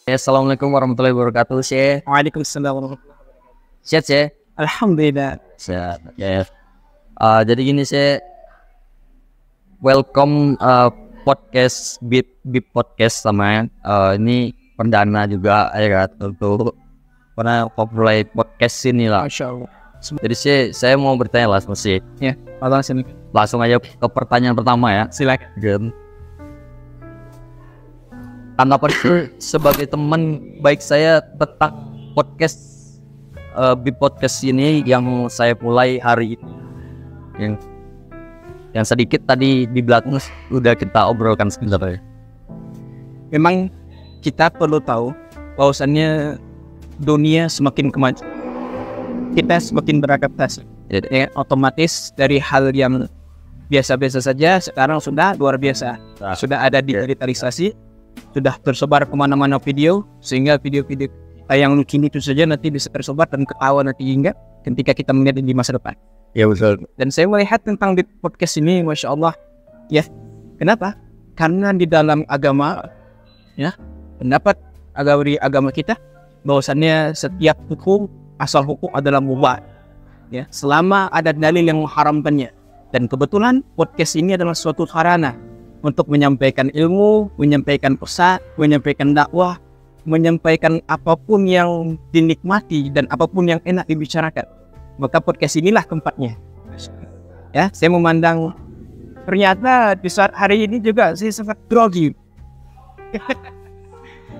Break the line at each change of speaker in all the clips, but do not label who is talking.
Assalamualaikum warahmatullahi wabarakatuh, Syekh.
Waalaikumsalam warahmatullahi wabarakatuh.
Syekh, Syekh.
Alhamdulillah.
Sehat, ya. Jadi gini, Syekh. Welcome podcast Bip Podcast sama ini perdana juga ya kan untuk memulai podcast ini lah.
Masya Allah.
Jadi saya mau bertanya lah sama Syekh.
Ya, Allah silakan.
Langsung aja ke pertanyaan pertama ya.
Silakan.
Gen. Tanggapan sebagai teman baik saya tentang podcast Bip Podcast ini yang saya mulai hari ini, yang sedikit tadi di belakang udah kita obrolkan sebenarnya.
Memang kita perlu tahu bahwasannya dunia semakin kemajuan, kita semakin beradaptasi. Ya, otomatis dari hal yang biasa-biasa saja sekarang sudah luar biasa. Sudah ada digitalisasi, sudah tersebar kemana-mana video, sehingga video-video yang kini itu saja nanti bisa tersebar dan ketawa nanti hingga ketika kita melihat di masa depan.
Ya betul.
Dan saya melihat tentang di podcast ini, Masya Allah, ya. Kenapa? Karena di dalam agama, ya, pendapat agama kita, bahwasannya setiap hukum, asal hukum adalah mubah, ya, selama ada dalil yang mengharamkannya. Dan kebetulan podcast ini adalah suatu sarana untuk menyampaikan ilmu, menyampaikan pesan, menyampaikan dakwah, menyampaikan apapun yang dinikmati dan apapun yang enak dibicarakan. Maka podcast inilah tempatnya. Ya, saya memandang ternyata di saat hari ini juga saya sangat grogi.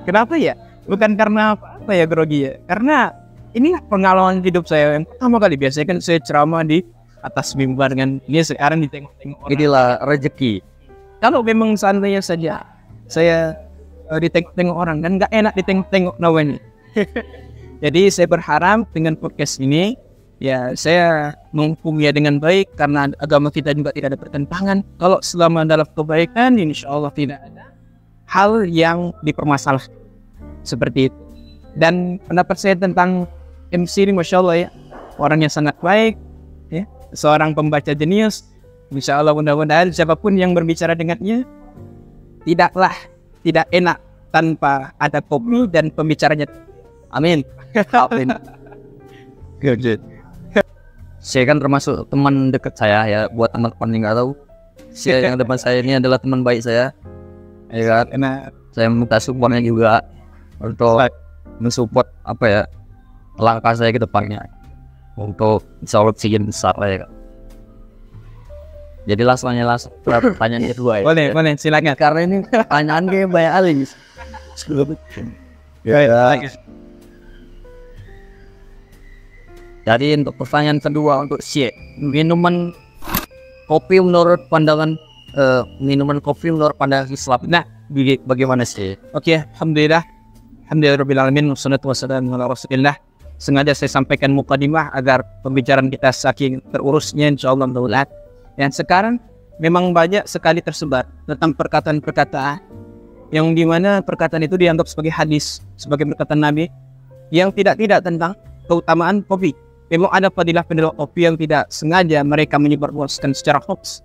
Kenapa ya? Bukan karena apa ya grogi ya? Karena inilah pengalaman hidup saya yang pertama kali. Biasanya kan saya ceramah di atas mimbar kan. Ini sekarang ditengok-tengok orang.
Inilah rezeki.
Kalau memang seandainya saja saya ditengok-tengok orang kan nggak enak ditengok-tengok namanya. Jadi saya berharap dengan podcast ini ya saya menghukumnya dengan baik karena agama kita juga tidak ada pertentangan. Kalau selama dalam kebaikan insya Allah tidak ada hal yang dipermasalahkan seperti itu. Dan pendapat saya tentang MC ini Masya Allah ya, orang yang sangat baik ya, seorang pembaca jenius. Insya Allah mudah-mudahan siapapun yang berbicara dengannya tidak enak tanpa ada kopi dan pembicaranya. Amin.
Amin. Good. Saya kan termasuk teman dekat saya ya, buat teman-teman yang nggak tahu. Saya yang depan saya ini adalah teman baik saya. Ya kan? Saya minta supportnya juga untuk mensupport apa ya langkah saya ke depannya untuk insya Allah sekian besar ya kan. Jadi langsung pertanyaan kedua ya.
Boleh, silakan.
Karena ini pertanyaan kayak banyak kali. Jadi untuk pertanyaan kedua untuk Syekh, minuman kopi menurut pandangan Islam. Nah, bagaimana sih?
Oke, alhamdulillah rabbil alamin wassalatu wassalamu ala rasulillah. Sengaja saya sampaikan mukadimah agar pembicaraan kita saking terurusnya insyaallah mudah-mudahan. Dan sekarang memang banyak sekali tersebar tentang perkataan-perkataan yang dimana perkataan itu dianggap sebagai hadis, sebagai perkataan Nabi yang tidak tentang keutamaan kopi. Memang ada fadilah-fadilah kopi yang tidak sengaja mereka menyebarluaskan secara hoax.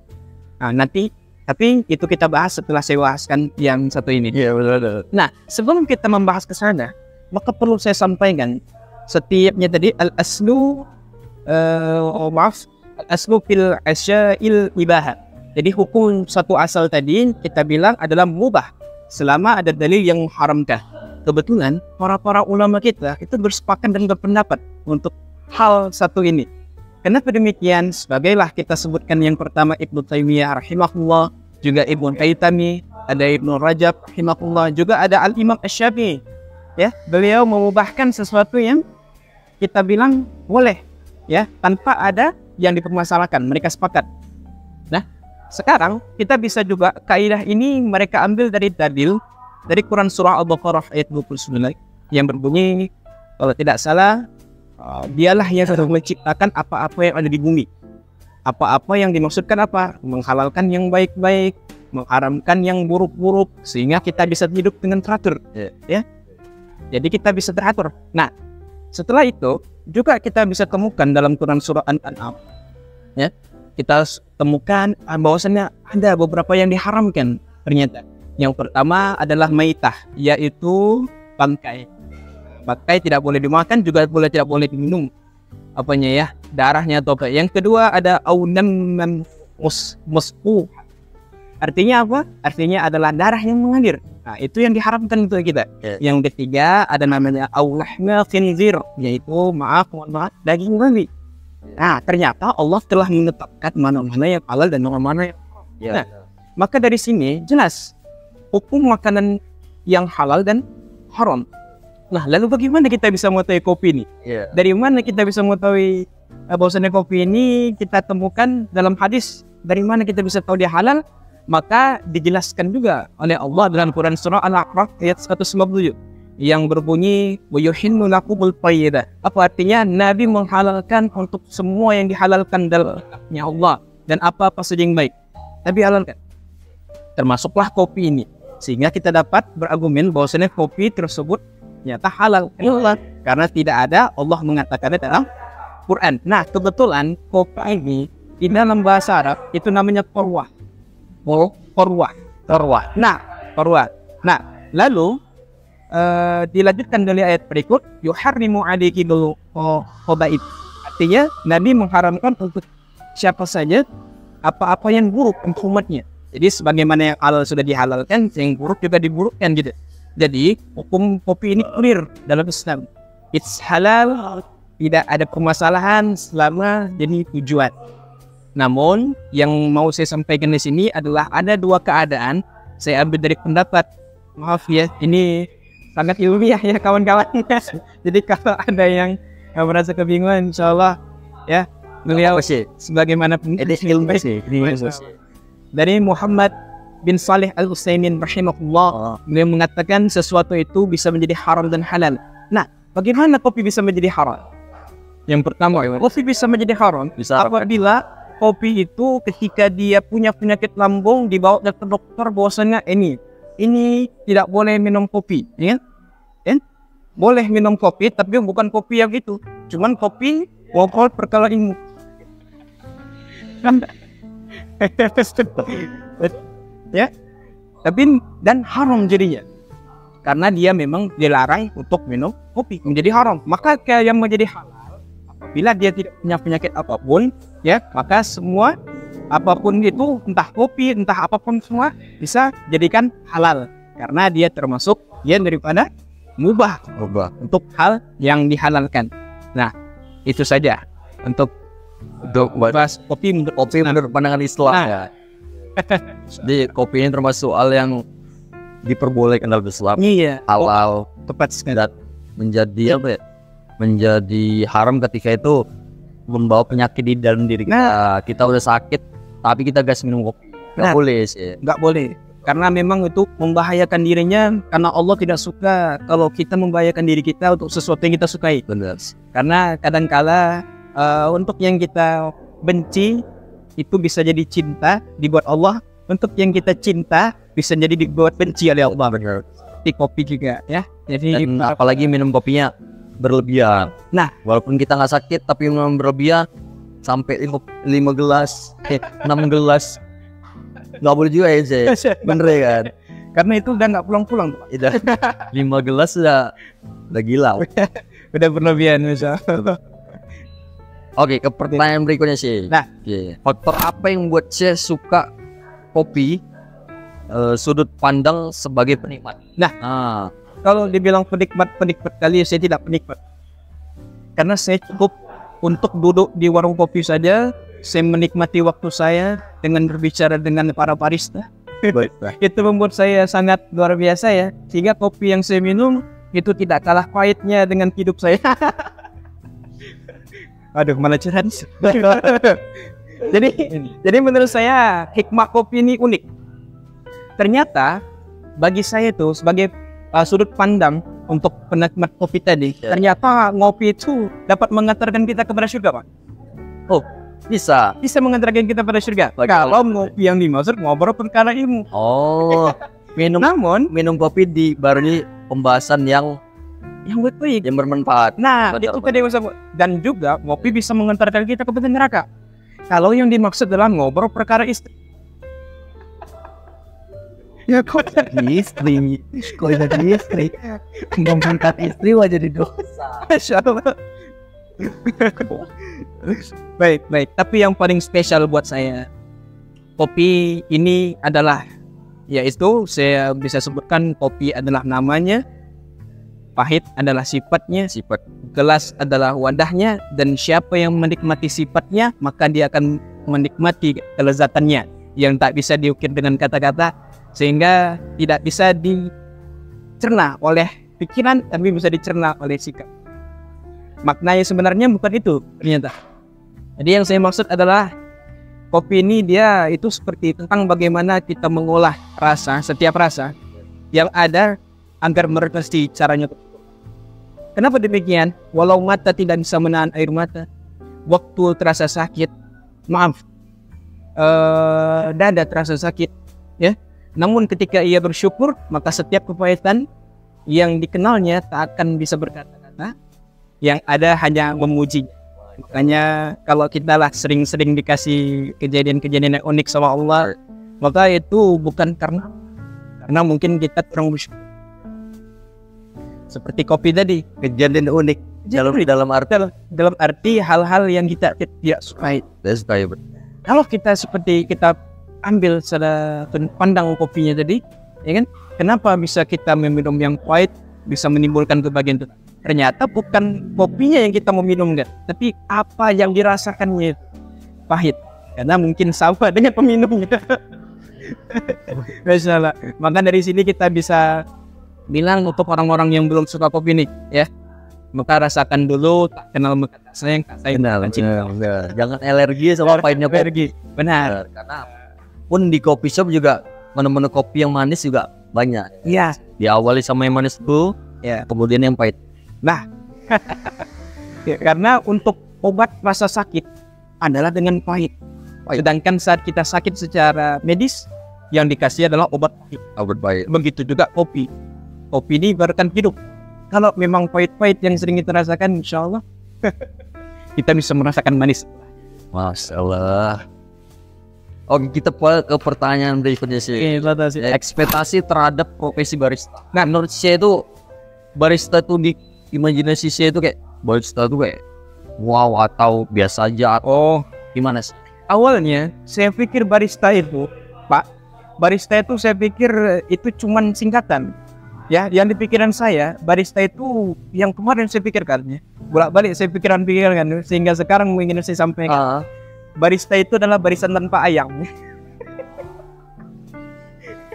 Nah, tapi itu kita bahas setelah saya bahaskan yang satu ini.
Iya, betul.
Nah, sebelum kita membahas ke sana, maka perlu saya sampaikan setiapnya tadi al-aslu al-aslu fil asya'il ibaha. Jadi hukum satu asal tadi kita bilang adalah mubah selama ada dalil yang mengharamkan. Kebetulan para ulama kita itu bersepakat dan berpendapat untuk hal satu ini. Kenapa demikian? Sebagailah kita sebutkan yang pertama Ibnu Taimiyah rahimahullah, juga Ibnu Haytami, ada Ibnu Rajab rahimahullah, juga ada Al-Imam Asy-Syafi'i. Ya, beliau memubahkan sesuatu yang kita bilang boleh ya tanpa ada yang dipermasalahkan, mereka sepakat. Nah, sekarang kita bisa juga kaidah ini mereka ambil dari dalil dari Quran surah Al-Baqarah ayat 29 yang berbunyi kalau tidak salah dialah yang sudah menciptakan apa-apa yang ada di bumi. Apa-apa yang dimaksudkan apa? Menghalalkan yang baik-baik, mengharamkan yang buruk-buruk sehingga kita bisa hidup dengan teratur. Ya. Jadi kita bisa teratur. Nah, setelah itu juga kita bisa temukan dalam Quran surah An-An'am. Ya, kita temukan bahwasannya ada beberapa yang diharamkan ternyata. Yang pertama adalah maitah, yaitu bangkai. Bangkai tidak boleh dimakan, juga tidak boleh diminum apanya ya, darahnya atau apa. Yang kedua ada aunan musku. Artinya apa? Artinya adalah darah yang mengalir. Nah, itu yang diharamkan untuk kita. Yang ketiga ada namanya aulahna khinzir, yaitu mohon maaf daging babi. Nah, ternyata Allah telah menetapkan mana-mana yang halal dan mana-mana yang haram. Nah, maka dari sini jelas hukum makanan yang halal dan haram. Nah, lalu bagaimana kita bisa mengetahui kopi ini? Dari mana kita bisa mengetahui bahwasanya kopi ini kita temukan dalam hadis? Dari mana kita bisa tahu dia halal? Maka dijelaskan juga oleh Allah dalam Quran surah Al-A'raf ayat 157 yang berbunyi wa yuhillu lakumul thayyibat. Apa artinya? Nabi menghalalkan untuk semua yang dihalalkan dalamnya Allah, dan apa-apa saja yang baik Nabi halalkan. Termasuklah kopi ini. Sehingga kita dapat berargumen bahwasanya kopi tersebut ternyata halal. Karena tidak ada Allah mengatakannya dalam Quran. Nah, kebetulan kopi ini di dalam bahasa Arab itu namanya korwah. Nah, korwah. Nah, lalu dilanjutkan dari ayat berikut, yuharrimu alaikil khaba'ith. Artinya Nabi mengharamkan untuk siapa saja apa-apa yang buruk untuk umatnya. Jadi sebagaimana yang halal sudah dihalalkan, yang buruk juga diburukkan gitu. Jadi hukum kopi ini clear dalam Islam. It's halal, tidak ada permasalahan selama jadi tujuan. Namun yang mau saya sampaikan di sini adalah ada dua keadaan. Saya ambil dari pendapat, maaf ya, ini sangat ilmiah ya kawan-kawan. Jadi kalau ada yang merasa kebingungan, insyaallah ya beliau sebagaimana ilmu dari Muhammad bin Salih Al-Utsaimin rahimahullah, beliau mengatakan sesuatu itu bisa menjadi haram dan halal. Nah, bagaimana kopi bisa menjadi haram? Yang pertama, kopi bisa menjadi haram apabila kopi itu ketika dia punya penyakit lambung dibawa ke dokter bahwasanya ini tidak boleh minum kopi, ya? Boleh minum kopi tapi bukan kopi yang itu, cuman kopi alkohol perkara ini. Ya, tapi dan haram jadinya karena dia memang dilarang untuk minum kopi, menjadi haram. Maka yang menjadi halal apabila dia tidak punya penyakit apapun, ya, maka semua apapun itu, entah kopi, entah apapun, semua bisa jadikan halal karena dia termasuk yang daripada mubah untuk hal yang dihalalkan. Nah, itu saja untuk bahas kopi menurut pandangan Islam. Ya. Jadi kopi ini termasuk hal yang diperbolehkan dalam Islam. Iya. Halal, tepat sekali. Menjadi apa ya? Menjadi haram ketika itu membawa penyakit di dalam diri kita. Nah, kita udah sakit, tapi kita gas minum kopi. Nggak boleh sih. Nggak boleh. Karena memang itu membahayakan dirinya. Karena Allah tidak suka kalau kita membahayakan diri kita untuk sesuatu yang kita sukai. Benar. Karena kadangkala untuk yang kita benci itu bisa jadi cinta dibuat Allah, untuk yang kita cinta bisa jadi dibuat benci oleh Allah. Benar. Di kopi juga ya. Jadi apalagi minum kopinya berlebihan. Nah, walaupun kita nggak sakit tapi minum berlebihan sampai 5 gelas, 6 gelas nggak boleh juga ya sih. Bener kan? Karena itu udah nggak pulang-pulang. 5 gelas udah gila. Udah berlebihan misalnya. Oke, ke pertanyaan berikutnya sih. Nah, faktor apa yang membuat saya suka kopi? Sudut pandang sebagai penikmat. Nah, kalau dibilang penikmat kali, saya tidak penikmat. Karena saya cukup untuk duduk di warung kopi saja, saya menikmati waktu saya dengan berbicara dengan para barista. Itu membuat saya sangat luar biasa ya. Sehingga kopi yang saya minum itu tidak kalah pahitnya dengan hidup saya. Aduh, malah curhat. Jadi menurut saya hikmah kopi ini unik. Ternyata bagi saya itu sebagai sudut pandang untuk penikmat kopi tadi, ternyata ngopi itu dapat mengantarkan kita kepada surga, Pak. Oh, bisa mengantarkan kita pada surga. Kalau ngopi yang dimaksud ngobrol perkara ilmu. Oh, minum kopi di baru pembahasan yang baik, yang bermanfaat. Nah, itu tadi dan juga ngopi bisa mengantarkan kita ke neraka. Kalau yang dimaksud dalam ngobrol perkara istri.
Ya kok jadi istri, kok jadi istri, mengangkat istri wajah jadi dosa.
Masya Allah. Baik. Tapi yang paling spesial buat saya, kopi ini adalah, yaitu saya bisa sebutkan kopi adalah namanya, pahit adalah sifatnya, gelas adalah wadahnya, dan siapa yang menikmati sifatnya maka dia akan menikmati kelezatannya yang tak bisa diukir dengan kata-kata, sehingga tidak bisa dicerna oleh pikiran tapi bisa dicerna oleh sikap. Maknanya sebenarnya bukan itu ternyata. Jadi yang saya maksud adalah kopi ini dia itu seperti tentang bagaimana kita mengolah rasa, setiap rasa yang ada agar meredakan caranya. Kenapa demikian? Walau mata tidak bisa menahan air mata, waktu terasa sakit, dada terasa sakit, ya. Namun ketika ia bersyukur, maka setiap kepahitan yang dikenalnya tak akan bisa berkata-kata, yang ada hanya memuji. Makanya kalau kita lah sering-sering dikasih kejadian-kejadian yang unik sama Allah, maka itu bukan karena mungkin kita kurang bersyukur. Seperti kopi tadi, kejadian unik dalam arti hal-hal yang kita tidak sukai. Kalau kita seperti kita ambil secara pandang kopinya tadi, ya kan? Kenapa bisa kita meminum yang pahit bisa menimbulkan kebahagiaan itu? Ternyata bukan kopinya yang kita meminum, kan? Tapi apa yang dirasakannya pahit. Karena mungkin sama dengan peminumnya. Masalah. Maka dari sini kita bisa bilang untuk orang-orang yang belum suka kopi nih, ya, maka rasakan dulu, tak kenal maka tak sayang, tak sayang tak cinta.
Jangan alergi sama pahitnya kopi.
Benar.
Karena pun di kopi shop juga menu-menu kopi yang manis juga banyak.
Iya.
Diawali sama yang manis dulu, ya, kemudian yang pahit.
Nah, ya, karena untuk obat rasa sakit adalah dengan pahit. Sedangkan saat kita sakit secara medis, yang dikasih adalah obat pahit. Begitu juga kopi. Kopi ini ibaratkan hidup. Kalau memang pahit-pahit yang sering kita rasakan, insya Allah kita bisa merasakan manis.
Masya Allah. Oke, kita ke pertanyaan berikutnya sih. Ekspektasi terhadap profesi barista. Nah, menurut saya itu barista itu di imajinasi saya itu kayak barista itu kayak wow atau biasa aja atau gimana sih?
Awalnya saya pikir barista itu, Pak, barista itu saya pikir itu cuman singkatan. Ya, yang di pikiran saya barista itu yang kemarin saya pikirkan, ya, bolak-balik saya pikirkan sehingga sekarang ingin saya sampaikan. Barista itu adalah barisan tanpa ayam.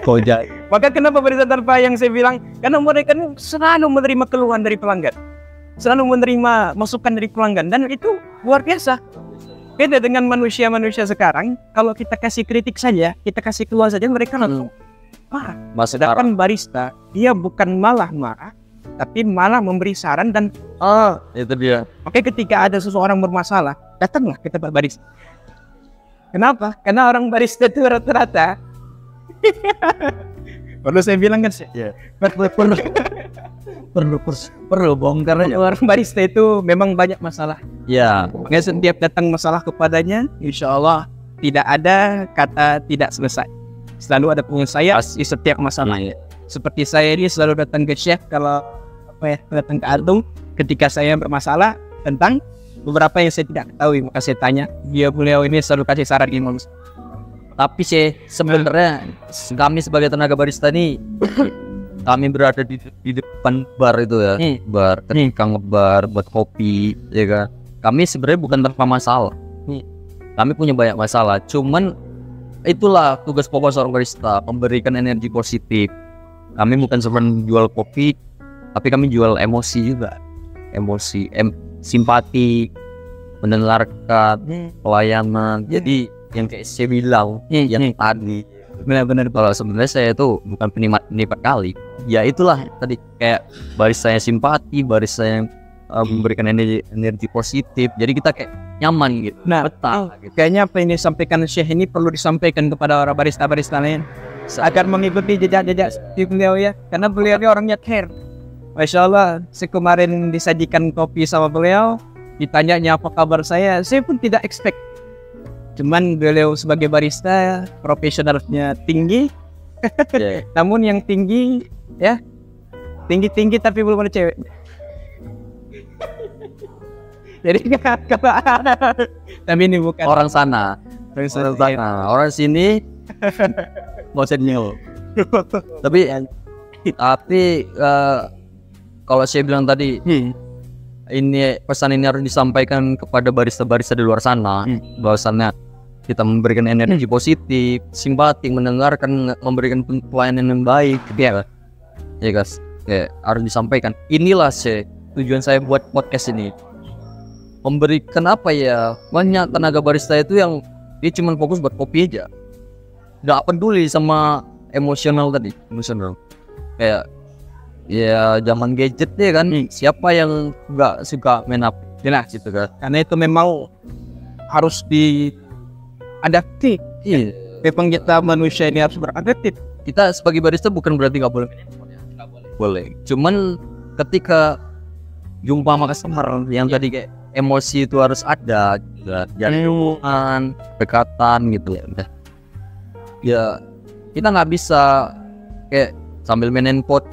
Kojak.
Maka kenapa barisan tanpa ayam saya bilang? Karena mereka selalu menerima keluhan dari pelanggan, selalu menerima masukan dari pelanggan, dan itu luar biasa. Beda dengan manusia-manusia sekarang, kalau kita kasih kritik saja, kita kasih keluhan saja, mereka langsung marah. Sedangkan barista, dia bukan malah marah, tapi malah memberi saran dan
itu dia.
Oke, ketika ada seseorang bermasalah, datanglah ke tempat barista. Kenapa? Karena orang barista itu rata-rata perlu saya bilang kan sih, perlu bongkar. Orang barista itu memang banyak masalah.
Ya.
Makanya setiap datang masalah kepadanya, insya Allah tidak ada kata tidak selesai. Selalu ada penyelesaian di setiap masalah. Seperti saya ini selalu datang ke Syekh kalau datang ke Antum ketika saya bermasalah tentang beberapa yang saya tidak ketahui, maka saya tanya, beliau ini selalu kasih saran gimana.
Tapi sih sebenarnya kami sebagai tenaga barista nih kami berada di depan bar itu ya, bar ketika ngebar buat kopi, ya kan. Kami sebenarnya bukan tanpa masalah. Kami punya banyak masalah, cuman itulah tugas pokok seorang barista, memberikan energi positif. Kami bukan cuma jual kopi, tapi kami jual emosi juga, emosi, simpati, mendengarkan, pelayanan. Jadi yang kayak saya bilang, yang tadi benar-benar kalau sebenarnya saya itu bukan penikmat kali. Ya itulah tadi kayak baristanya simpati, barista yang memberikan energi positif. Jadi kita kayak nyaman gitu.
Nah, gitu. Kayaknya apa yang disampaikan Syekh ini perlu disampaikan kepada orang barista-barista lain agar mengikuti jejak-jejak beliau, ya. Karena beliau ini orangnya care. Masya Allah, kemarin disajikan kopi sama beliau, ditanyanya apa kabar saya pun tidak expect. Cuman beliau sebagai barista profesionalnya tinggi,
Ya.
Namun yang tinggi ya, tinggi tapi belum ada cewek. Jadi tapi ini bukan
Orang sana. Orang sini mau senior. Tapi kalau saya bilang tadi, ini pesan ini harus disampaikan kepada barista-barista di luar sana, bahwasannya kita memberikan energi positif, simpati, mendengarkan, memberikan pelayanan yang baik, ya guys, ya, harus disampaikan. Inilah tujuan saya buat podcast ini, memberikan apa ya, banyak tenaga barista itu yang dia cuma fokus buat kopi aja, nggak peduli sama emosional kayak ya zaman gadget ya kan, siapa yang nggak suka main HP,
jelas
gitu kan.
karena itu memang harus diadaptif.
Iya.
Memang kita manusia ini harus beradaptif.
Kita sebagai barista bukan berarti nggak boleh main handphone ya, nggak boleh. Boleh. Cuman ketika jumpa sama customer yang tadi kayak emosi itu harus ada, jadi hubungan, dekatan gitu ya. Ya kita nggak bisa kayak sambil main handphone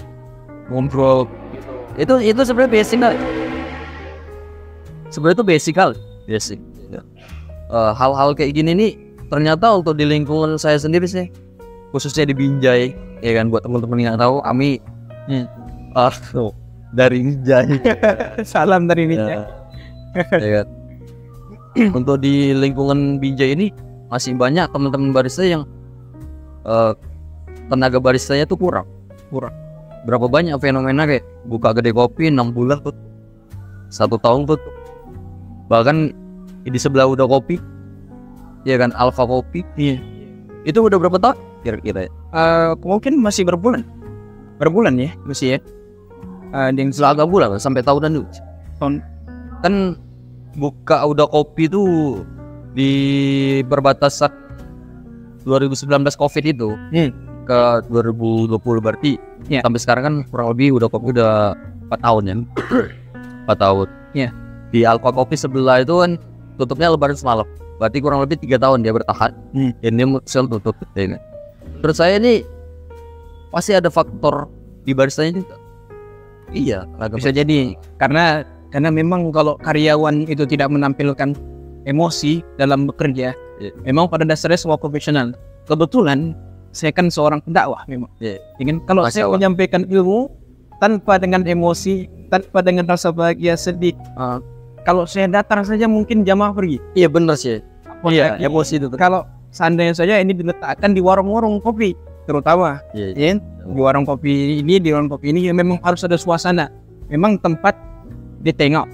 ngobrol gitu. Itu sebenarnya basic kali. Sebenarnya itu basic kali. Basic. Hal-hal kayak gini nih ternyata untuk di lingkungan saya sendiri sih, khususnya di Binjai, ya kan, buat teman-teman yang nggak tahu, Ami dari Binjai.
Salam dari Binjai.
Ya kan? Untuk di lingkungan Binjai ini masih banyak teman-teman barista yang tenaga baristanya tuh kurang. Berapa banyak fenomena kayak buka kedai kopi 6 bulan tuh, 1 tahun tuh, bahkan di sebelah udah kopi, ya kan, Alpha Kopi, itu udah berapa tahun kira-kira?
Mungkin masih berbulan ya, masih ya.
Yang selama bulan sampai tahunan dulu. Kan buka udah kopi tuh di perbatasan 2019 COVID itu ke 2020 berarti sampai sekarang kan kurang lebih udah kopi udah 4 tahun ya. 4 tahun. Di Alpha Kopi sebelah itu kan tutupnya Lebaran semalam. Berarti kurang lebih 3 tahun dia bertahan. Ini sel tutup. Ya. Menurut saya ini pasti ada faktor di baristanya juga. Iya,
bisa jadi karena memang kalau karyawan itu tidak menampilkan emosi dalam bekerja, memang pada dasarnya semua profesional. Kebetulan saya kan seorang pendakwah memang. Ingin kalau saya menyampaikan ilmu tanpa dengan emosi, tanpa dengan rasa bahagia, sedih, kalau saya datar saja mungkin jamaah pergi.
Iya benar sih. Iya, emosi itu.
Kalau seandainya saja ini diletakkan di warung-warung kopi, terutama di warung kopi ini, memang harus ada suasana. Memang tempat ditengok,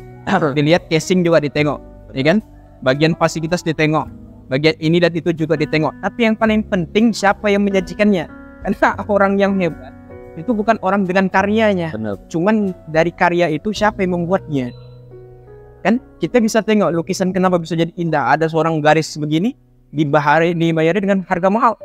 dilihat casing juga ditengok, ya kan? Bagian fasilitas ditengok, bagian ini dan itu juga ditengok. Tapi yang paling penting siapa yang menyajikannya. Karena orang yang hebat itu bukan orang dengan karyanya, cuman dari karya itu siapa yang membuatnya. Kan kita bisa tengok lukisan kenapa bisa jadi indah. Ada seorang garis begini dibayari dengan harga mahal.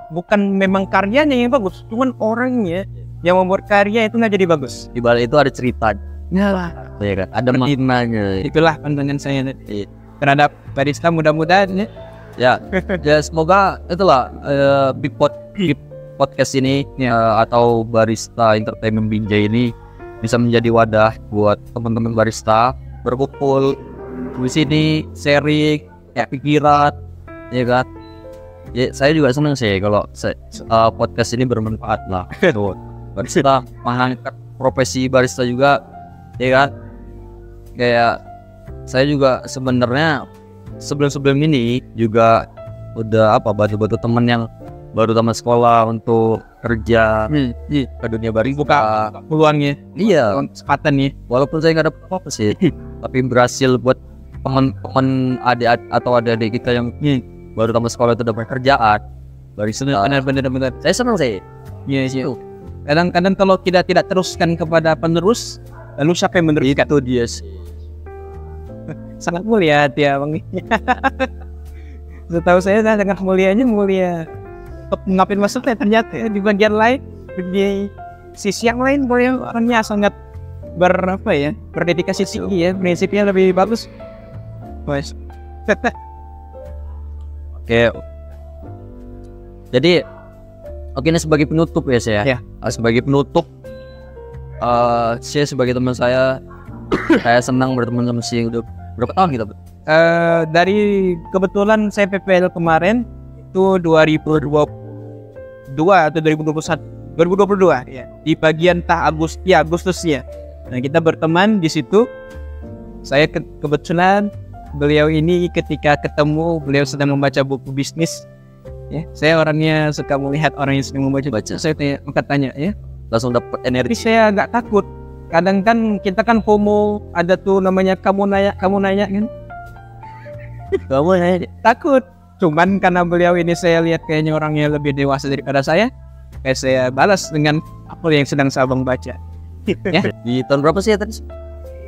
Bukan memang karyanya yang bagus, cuman orangnya yang membuat karya itu nggak jadi bagus.
Di balik itu ada cerita.
Nah,
ya kan? Ada maknanya.
Itulah pandangan saya tadi terhadap barista, mudah-mudahan
ya semoga itulah big podcast ini atau Barista Entertainment Binjai ini bisa menjadi wadah buat teman-teman barista berkumpul di sini, sharing pikiran, ya kan. Ya, saya juga senang sih kalau podcast ini bermanfaat lah. Barista mengangkat profesi barista juga, ya kan. Kayak saya juga sebenarnya sebelum ini juga udah bantu teman yang baru tamat sekolah untuk kerja ke dunia barista,
buka peluangnya.
Iya,
kesempatan nih.
Walaupun saya nggak ada apa-apa sih, tapi berhasil buat teman-teman adik atau adik-adik kita yang baru tamat sekolah itu dapat kerjaan barista. Benar. Saya senang sih.
Iya. Kadang-kadang kalau kita tidak teruskan kepada penerus, lalu siapa yang meneruskan?
Itu dia sih.
Sangat mulia dia bang. Setahu saya sangat mulia ngapain maksudnya ternyata di bagian lain, di sisi yang lain orangnya sangat berdedikasi tinggi ya, prinsipnya lebih bagus.
Oke. Jadi Oke, ini sebagai penutup ya saya.
Ya.
Sebagai penutup, saya sebagai teman saya senang berteman sama si udah berapa tahun kita?
Dari kebetulan saya PPL kemarin itu 2022 atau 2022 ya, di bagian Agustus ya. Nah, kita berteman di situ. Saya kebetulan beliau ini ketika ketemu beliau sedang membaca buku bisnis ya. Saya orangnya suka melihat orang yang sedang membaca. Saya tanya ya,
Langsung dapat energi.
tapi saya agak takut. Kadang kan kita kan FOMO, ada tuh namanya kamu nanya kan.
Kamu ya
Takut. Cuman karena beliau ini saya lihat kayaknya orangnya lebih dewasa daripada saya, kayak saya balas dengan apa yang sedang saya baca. Ya.
di tahun berapa sih ya tadi?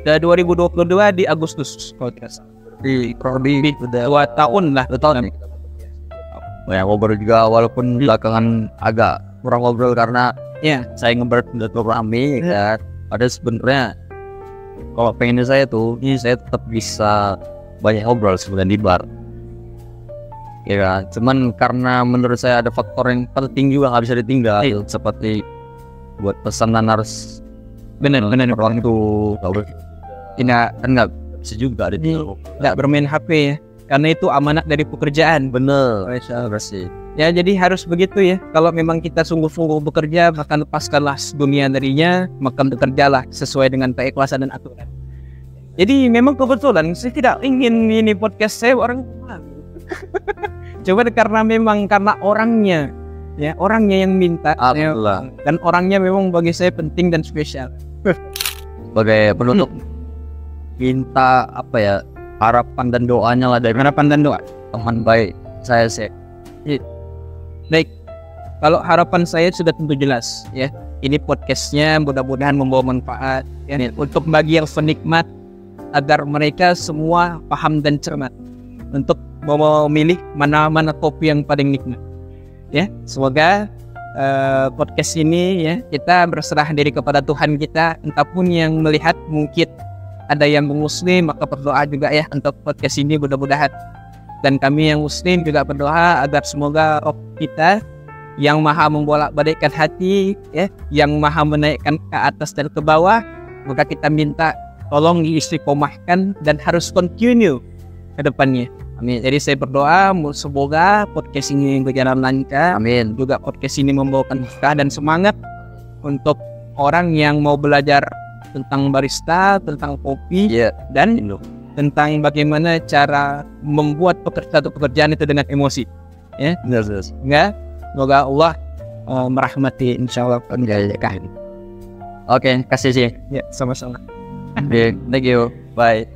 2022 di Agustus kalau tidak salah.
Di
Udah 2 tahun lah.
2 tahun nih. Banyak ngobrol juga walaupun belakangan agak kurang ngobrol karena
Ya,
saya ngebar udah terlalu rame ya. Ada sebenarnya kalau pengennya saya tuh ini saya tetap bisa banyak ngobrol sebenarnya di bar. Ya kan? Cuman karena menurut saya ada faktor yang penting juga nggak bisa ditinggal seperti buat pesanan harus
benar
waktu tidak kan nggak bisa juga ada
nggak bermain HP ya, karena itu amanat dari pekerjaan.
bener sih.
Ya, jadi harus begitu ya. Kalau memang kita sungguh-sungguh bekerja, maka lepaskanlah dunia darinya, maka bekerjalah sesuai dengan keikhlasan dan aturan. Jadi memang kebetulan saya tidak ingin ini podcast saya orang coba karena orangnya ya, orangnya yang minta ya, dan orangnya memang bagi saya penting dan spesial.
Sebagai penutup minta apa ya, harapan dan doanya lah dari teman baik saya sih.
Baik, kalau harapan saya sudah tentu jelas ya. Ini podcastnya mudah-mudahan membawa manfaat ya, untuk bagi yang penikmat, agar mereka semua paham dan cermat untuk memilih mana kopi yang paling nikmat. Ya, semoga podcast ini ya, kita berserah diri kepada Tuhan kita. Entahpun yang melihat mungkin ada yang muslim, maka berdoa juga ya untuk podcast ini mudah-mudahan. Dan kami yang muslim juga berdoa agar semoga Rob kita yang maha membolak-balikkan hati ya, yang maha menaikkan ke atas dan ke bawah, maka kita minta tolong diistiqomahkan dan harus continue ke depannya. Amin. Jadi saya berdoa semoga podcast ini berjalan lancar.
Amin.
Juga podcast ini membawakan berkah dan semangat untuk orang yang mau belajar tentang barista, tentang kopi, dan tentang bagaimana cara membuat satu pekerjaan itu dengan emosi. Ya, enggak. Semoga Allah merahmati insyaallah penjajakan.
Oke, kasih sih.
Ya, sama-sama.
Thank you. Bye.